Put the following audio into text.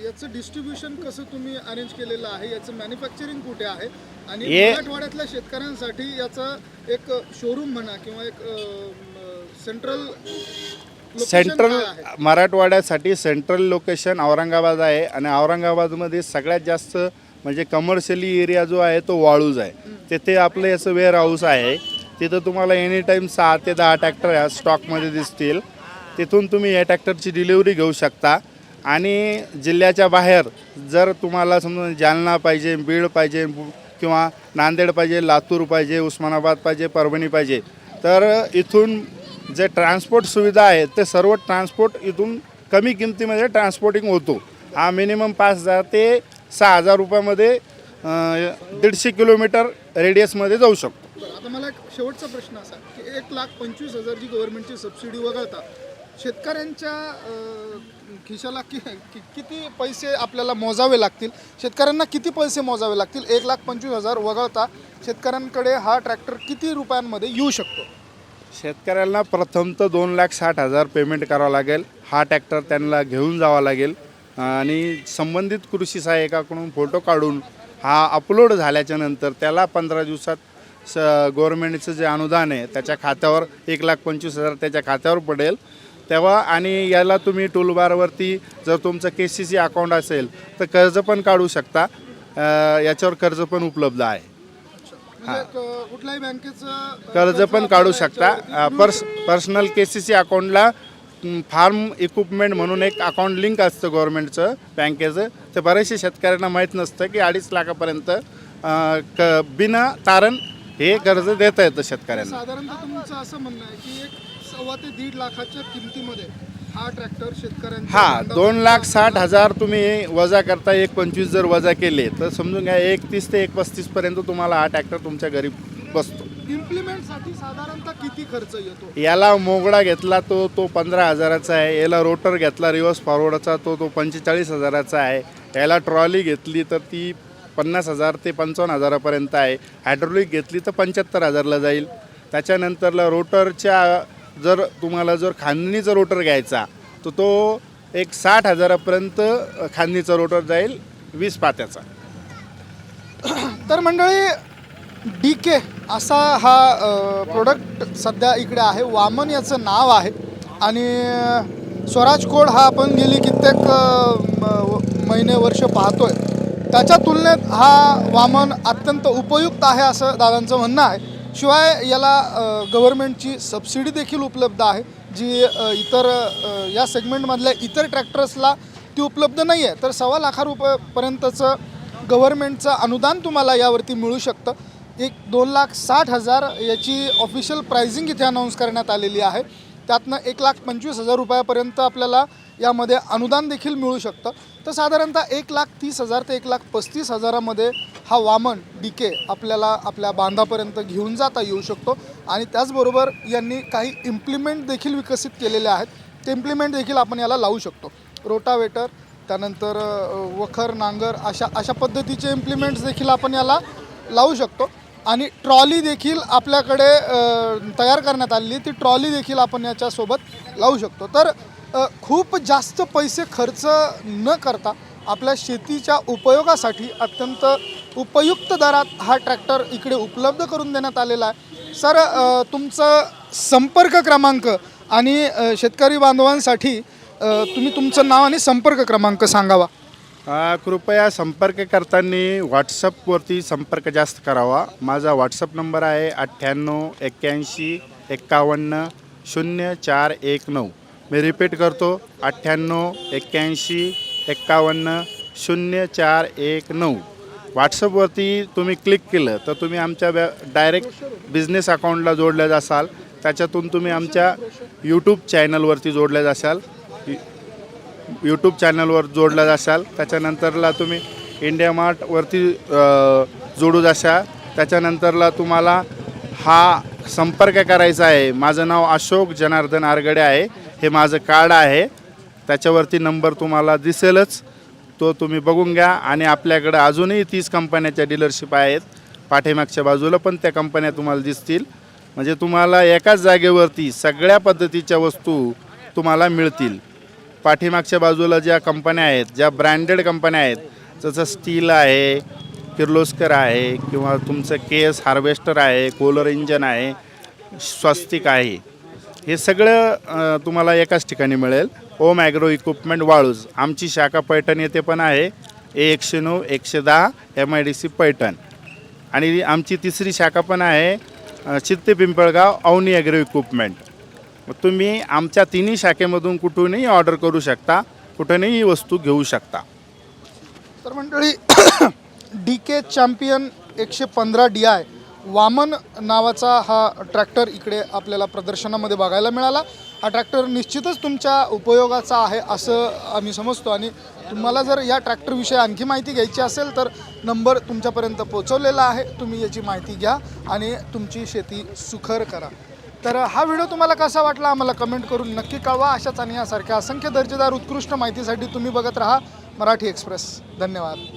याचं डिस्ट्रीब्युशन कसं तुम्ही अरेंज केलेलं आहे, याचं मॅन्युफॅक्चरिंग कुठे आहे आणि मराठवाड्यातल्या शेतकऱ्यांसाठी याचं एक शोरूम म्हणा किंवा एक सेंट्रल मराठवाड्यासाठी सेंट्रल लोकेशन औरंगाबाद आहे आणि औरंगाबादमध्ये सगळ्यात जास्त म्हणजे कमर्शियली एरिया जो आहे तो वाळूज आहे. तिथे आपलं याचं वेअर हाऊस आहे. तिथं तुम्हाला एनी टाईम 6 ते 10 ट्रॅक्टर ह्या स्टॉकमध्ये दिसतील. तिथून तुम्ही या ट्रॅक्टरची डिलिव्हरी घेऊ शकता. आणि जिल्ह्याच्या बाहेर जर तुम्हाला समजा जालना पाहिजे, बीड पाहिजे किंवा नांदेड पाहिजे, लातूर पाहिजे, उस्मानाबाद पाहिजे, परभणी पाहिजे, तर इथून जे ट्रान्सपोर्ट सुविधा आहे ते सर्व ट्रान्सपोर्ट इथून कमी किमतीमध्ये ट्रान्सपोर्टिंग होतो. हा मिनिमम 5,000 ते 6,000 रुपयामध्ये 150 किलोमीटर रेडियसमध्ये जाऊ शकतो. आता मला एक शेवटचा प्रश्न असा की 1,25,000 जी गव्हर्नमेंटची सबसिडी वगळता शेतकऱ्यांच्या खिशाला किती पैसे आपल्याला मोजावे लागतील, शेतकऱ्यांना किती पैसे मोजावे लागतील? 1,25,000 वगळता शेतकऱ्यांकडे हा ट्रॅक्टर किती रुपयांमध्ये येऊ शकतो? शेतकऱ्यांना प्रथम तर 2,60,000 पेमेंट करावं लागेल. हा ट्रॅक्टर त्यांना घेऊन जावा लागेल आणि संबंधित कृषी सहाय्यकाकडून फोटो काढून हा अपलोड झाल्याच्या नंतर त्याला 15 दिवसात गव्हर्नमेंटचं जे अनुदान आहे त्याच्या खात्यावर 1,25,000 त्याच्या खात्यावर पडेल तेव्हा. आणि याला तुम्ही टूलबारवरती जर तुमचं KCC अकाउंट असेल तर कर्ज पण काढू शकता. याच्यावर कर्ज पण उपलब्ध आहे. कुठल्याही बँकेचं कर्ज पण काढू शकता. पर्सनल KCC अकाउंटला फार्म इक्विपमेंट म्हणून एक अकाउंट लिंक असतं गव्हर्नमेंटचं बँकेचं. ते बरेचसे शेतकऱ्यांना माहीत नसतं की 2.5 लाखापर्यंत बिना तारण हे कर्ज देता येतं शेतकऱ्यांना. साधारणतः तुमचं असं म्हणणं आहे की 1.25 ते 1.5 लाखाच्या किमतीमध्ये हा ट्रॅक्टर शेतकऱ्यांना 2,60,000 तुम्ही वजा करता. 1,25,000 जर वजा केले तर समजून घ्या 31 ते 1,35 पर्यंत तुम्हाला हा ट्रॅक्टर तुमच्या घरी बसतो. इम्प्लिमेंटसाठी साधारणतः किती खर्च येतो? याला मोगडा घेतला तो 15,000चा आहे. याला रोटर घेतला रिव्हर्स फॉरवर्डचा तो 45,000चा आहे. याला ट्रॉली घेतली तर ती 50,000 ते 55,000पर्यंत आहे. हायड्रोलिक घेतली तर 75,000ला जाईल. त्याच्यानंतरला रोटरच्या तुम्हाला जर खांदणीचा रोटर घ्यायचा तर तो एक 60,000पर्यंत खांदणीचा रोटर जाईल 20 पात्याचा. तर मंडळी DK असा हा प्रोडक्ट सध्या इकडे आहे. वामन याचं नाव आहे आणि स्वराज कोड हा आपण गेली कित्येक महिने वर्ष पाहतोय. त्याच्या तुलनेत हा वामन अत्यंत उपयुक्त आहे असं दादांचं म्हणणं आहे. शिवाय याला गव्हर्नमेंटची सबसिडी देखील उपलब्ध आहे जी इतर या सेगमेंटमधल्या इतर ट्रॅक्टर्सला ती उपलब्ध नाही आहे. तर 1.25 लाख रुपयापर्यंतचं गव्हर्नमेंटचं अनुदान तुम्हाला यावरती मिळू शकतं. 2,60,000 याची ऑफिशियल प्राइसिंग इथे अनाऊन्स करण्यात आलेली आहे. त्यातनं 1,25,000 रुपयापर्यंत आपल्याला यामध्ये अनुदान देखील मिळू शकतं. तर साधारणतः 1,30,000 ते 1,35,000मध्ये हा वामन DK आपल्याला आपल्या बांधापर्यंत घेऊन जाता येऊ शकतो. आणि त्याचबरोबर यांनी काही इम्प्लिमेंट देखील विकसित केलेले आहेत. ते इम्प्लिमेंट देखील आपण याला लावू शकतो. रोटावेटर, त्यानंतर वखर, नांगर अशा पद्धतीचे इम्प्लिमेंट्स देखील आपण याला लावू शकतो. आणि ट्रॉली देखील आपल्याकडे तयार करण्यात आलेली, ती ट्रॉली देखील आपण याच्यासोबत लावू शकतो. तर खूप जास्त पैसे खर्च न करता आपल्या शेतीच्या उपयोगासाठी अत्यंत उपयुक्त दरात हा ट्रॅक्टर इकडे उपलब्ध करून देण्यात आलेला आहे. सर, तुमचं संपर्क क्रमांक आणि शेतकरी बांधवांसाठी तुम्ही तुमचं नाव आणि संपर्क क्रमांक सांगावा. कृपया संपर्क करताना व्हॉट्सअपवरती संपर्क जास्त करावा. माझा व्हॉट्सअप नंबर आहे 98 81 51 0419. मी रिपीट करतो 98 81 51 0419. व्हॉट्सअपवरती तुम्ही क्लिक केलं तर तुम्ही आमच्या डायरेक्ट बिझनेस अकाउंटला जोडल्या जासाल. त्याच्यातून तुम्ही आमच्या यूट्यूब चॅनलवरती जोडल्या जासाल. यूट्यूब चॅनलवर जोडला जाशाल. त्याच्यानंतरला तुम्ही इंडिया मार्टवरती जोडू जाशाल. त्याच्यानंतरला तुम्हाला हा संपर्क करायचा आहे. माझं नाव अशोक जनार्दन आरगडे आहे. हे माझं कार्ड आहे. त्याच्यावरती नंबर तुम्हाला दिसेलच, तो तुम्ही बघून घ्या. आणि आपल्याकडं अजूनही 30 कंपन्याच्या डीलरशिप आहेत. पाठीमागच्या बाजूला पण त्या कंपन्या तुम्हाला दिसतील. म्हणजे तुम्हाला एकाच जागेवरती सगळ्या पद्धतीच्या वस्तू तुम्हाला मिळतील. पाठीमागच्या बाजूला ज्या कंपन्या आहेत, ज्या ब्रँडेड कंपन्या आहेत, जसं स्टील आहे, किर्लोस्कर आहे किंवा तुमचं केएस हार्वेस्टर आहे, कोलर इंजन आहे, स्वस्तिक आहे, हे सगळं तुम्हाला एकाच ठिकाणी मिळेल. ओम ॲग्रो इक्विपमेंट वाळूज. आमची शाखा पैठण येथे पण आहे, A109 110 MIDC पैठण. आणि आमची तिसरी शाखा पण आहे चित्ते पिंपळगाव अवनी ॲग्रो इक्विपमेंट. तुम्ही आमच्या तिन्ही शाखेमधून कुठूनही ऑर्डर करू शकता, कुठूनही वस्तू घेऊ शकता. तर मंडळी DK चॅम्पियन 115 DI वामन नावाचा हा ट्रॅक्टर इकडे आपल्याला प्रदर्शनामध्ये बघायला मिळाला. हा ट्रॅक्टर निश्चितच तुमच्या उपयोगाचा आहे असं आम्ही समजतो. आणि तुम्हाला जर या ट्रॅक्टरविषयी आणखी माहिती घ्यायची असेल तर नंबर तुमच्यापर्यंत पोहोचवलेला आहे. तुम्ही याची माहिती घ्या आणि तुमची शेती सुखर करा. तर हा व्हिडिओ तुम्हाला कसा वाटला आम्हाला कमेंट करून नक्की कळवा. अशाच आणि यासारख्या असंख्य दर्जेदार उत्कृष्ट माहितीसाठी तुम्ही बघत राहा मराठी एक्सप्रेस. धन्यवाद.